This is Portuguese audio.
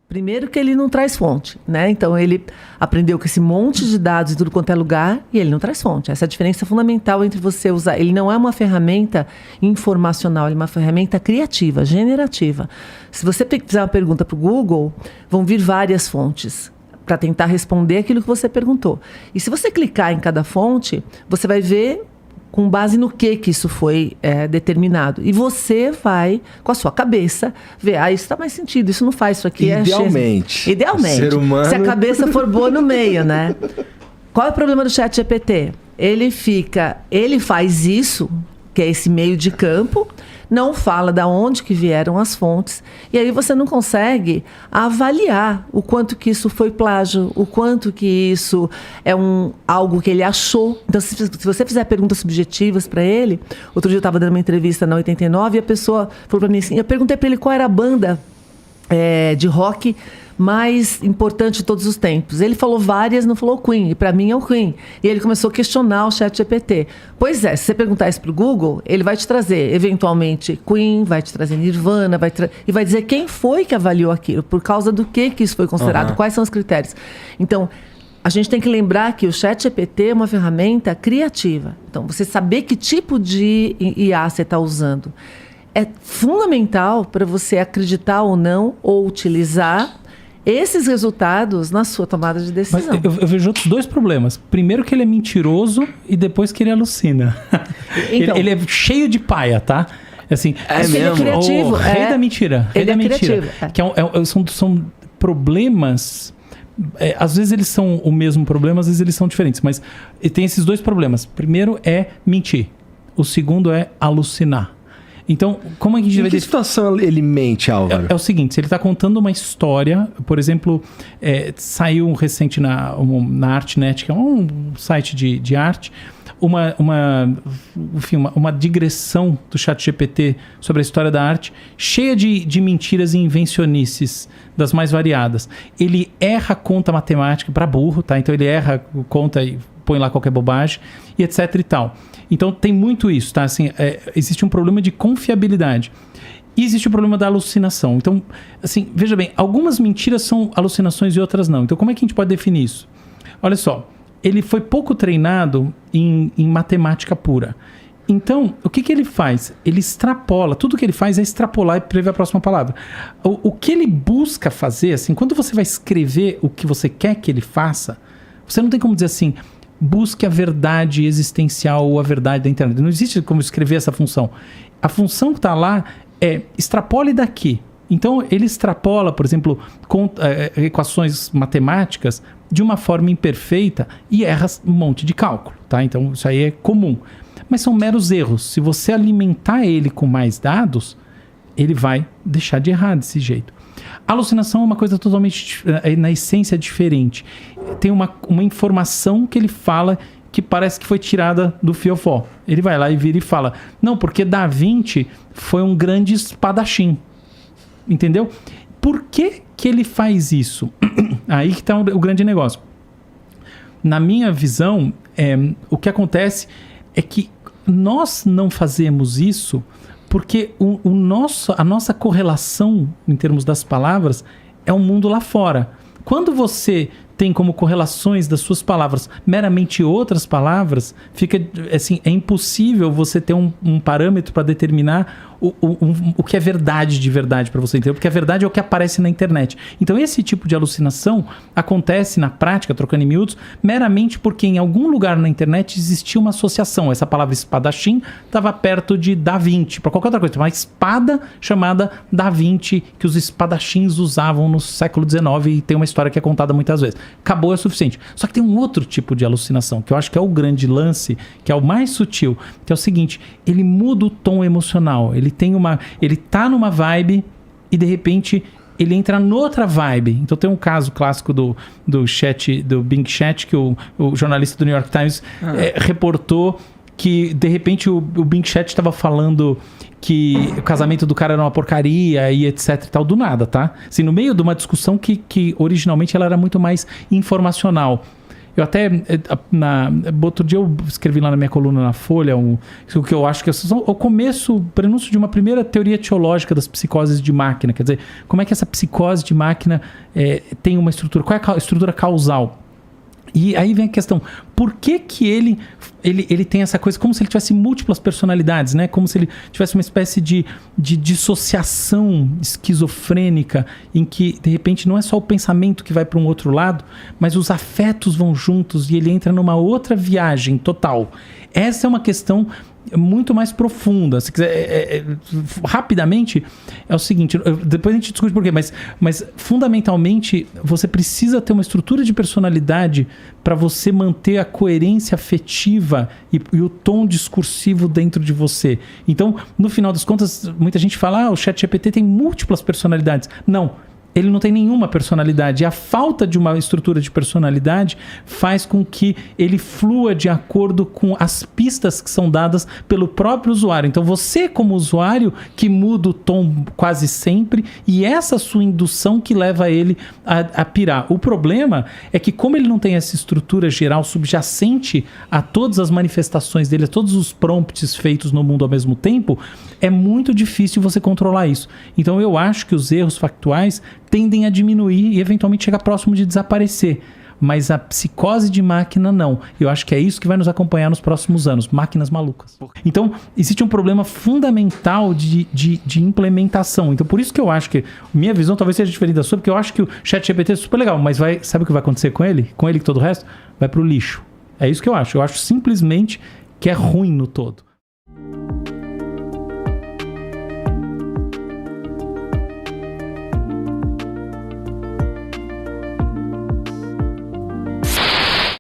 Primeiro que ele não traz fonte, né? Então ele aprendeu com esse monte de dados em tudo quanto é lugar e ele não traz fonte. Essa é a diferença fundamental entre você usar. Ele não é uma ferramenta informacional, ele é uma ferramenta criativa, generativa. Se você fizer uma pergunta para o Google, vão vir várias fontes para tentar responder aquilo que você perguntou. E se você clicar em cada fonte, você vai ver com base no que isso foi determinado. E você vai, com a sua cabeça, ver, isso faz mais sentido, isso não faz, isso aqui Idealmente. Idealmente. Ser humano... Se a cabeça for boa no meio, né? Qual é o problema do ChatGPT? Ele faz isso, que é esse meio de campo, não fala de onde que vieram as fontes, e aí você não consegue avaliar o quanto que isso foi plágio, o quanto que isso é algo que ele achou. Então, se você fizer perguntas subjetivas para ele, outro dia eu estava dando uma entrevista na 89 e a pessoa falou para mim assim, eu perguntei para ele qual era a banda de rock mais importante de todos os tempos. Ele falou várias, não falou Queen, e para mim é o Queen. E ele começou a questionar o ChatGPT. Pois é, se você perguntar isso para o Google, ele vai te trazer, eventualmente, Queen, vai te trazer Nirvana, e vai dizer quem foi que avaliou aquilo, por causa do que isso foi considerado, quais são os critérios. Então, a gente tem que lembrar que o ChatGPT é uma ferramenta criativa. Então, você saber que tipo de IA você está usando é fundamental para você acreditar ou não, ou utilizar esses resultados na sua tomada de decisão. Mas eu vejo outros dois problemas. Primeiro que ele é mentiroso e depois que ele alucina. Então, ele é cheio de paia, tá? Assim, mesmo? Ele é criativo. O rei da mentira. Ele é criativo. Que são problemas... às vezes eles são o mesmo problema, às vezes eles são diferentes. Mas tem esses dois problemas. Primeiro é mentir. O segundo é alucinar. Então, como é que a gente vai... Em que situação ele mente, Álvaro? É o seguinte, se ele está contando uma história, por exemplo, saiu recente na ArtNet, que é um site de arte, uma digressão do ChatGPT sobre a história da arte, cheia de mentiras e invencionices das mais variadas. Ele erra conta matemática para burro, tá? Então ele erra conta e põe lá qualquer bobagem, e etc e tal. Então tem muito isso, tá? Assim, existe um problema de confiabilidade. E existe o problema da alucinação. Então, assim, veja bem, algumas mentiras são alucinações e outras não. Então, como é que a gente pode definir isso? Olha só, ele foi pouco treinado em matemática pura. Então, o que ele faz? Ele extrapola. Tudo que ele faz é extrapolar e prever a próxima palavra. O que ele busca fazer, assim, quando você vai escrever o que você quer que ele faça, você não tem como dizer assim, busque a verdade existencial ou a verdade da internet. Não existe como escrever essa função. A função que está lá é extrapole daqui. Então, ele extrapola, por exemplo, equações matemáticas de uma forma imperfeita e erra um monte de cálculo, tá? Então, isso aí é comum. Mas são meros erros. Se você alimentar ele com mais dados, ele vai deixar de errar desse jeito. A alucinação é uma coisa totalmente, na essência, diferente. Tem uma informação que ele fala que parece que foi tirada do fiofó. Ele vai lá e vira e fala, não, porque Da Vinci foi um grande espadachim. Entendeu? Por que ele faz isso? Aí que está o grande negócio. Na minha visão, o que acontece é que nós não fazemos isso porque a nossa correlação, em termos das palavras, é o mundo lá fora. Quando você tem como correlações das suas palavras meramente outras palavras, fica assim, é impossível você ter um parâmetro para determinar o que é verdade de verdade para você entender, porque a verdade é o que aparece na internet. Então esse tipo de alucinação acontece na prática, trocando em miúdos, meramente porque em algum lugar na internet existia uma associação. Essa palavra espadachim estava perto de Da Vinci, para qualquer outra coisa. Uma espada chamada Da Vinci, que os espadachins usavam no século XIX, e tem uma história que é contada muitas vezes. Acabou, é suficiente. Só que tem um outro tipo de alucinação, que eu acho que é o grande lance, que é o mais sutil, que é o seguinte, ele muda o tom emocional, ele tá numa vibe e de repente ele entra noutra vibe. Então tem um caso clássico do Bing Chat, que o jornalista do New York Times reportou que de repente o Bing Chat estava falando que o casamento do cara era uma porcaria e etc e tal, do nada, tá? Assim, no meio de uma discussão que originalmente ela era muito mais informacional. Eu até, outro dia eu escrevi lá na minha coluna na Folha, o que eu acho que é o começo, o prenúncio de uma primeira teoria teológica das psicoses de máquina. Quer dizer, como é que essa psicose de máquina tem uma estrutura? Qual é a estrutura causal? E aí vem a questão, por que ele tem essa coisa, como se ele tivesse múltiplas personalidades, né? Como se ele tivesse uma espécie de dissociação esquizofrênica, em que, de repente, não é só o pensamento que vai para um outro lado, mas os afetos vão juntos e ele entra numa outra viagem total. Essa é uma questão muito mais profunda. Se quiser, rapidamente, é o seguinte, depois a gente discute por quê, mas fundamentalmente você precisa ter uma estrutura de personalidade para você manter a coerência afetiva e o tom discursivo dentro de você. Então, no final das contas, muita gente fala, o ChatGPT tem múltiplas personalidades. Não. Ele não tem nenhuma personalidade. E a falta de uma estrutura de personalidade faz com que ele flua de acordo com as pistas que são dadas pelo próprio usuário. Então você, como usuário, que muda o tom quase sempre, e essa sua indução que leva ele a pirar. O problema é que, como ele não tem essa estrutura geral subjacente a todas as manifestações dele, a todos os prompts feitos no mundo ao mesmo tempo, é muito difícil você controlar isso. Então eu acho que os erros factuais tendem a diminuir e eventualmente chegar próximo de desaparecer. Mas a psicose de máquina não. Eu acho que é isso que vai nos acompanhar nos próximos anos. Máquinas malucas. Então, existe um problema fundamental de implementação. Então, por isso que eu acho que minha visão talvez seja diferente da sua, porque eu acho que o ChatGPT é super legal, mas sabe o que vai acontecer com ele? Com ele e todo o resto? Vai pro lixo. É isso que eu acho. Eu acho simplesmente que é ruim no todo.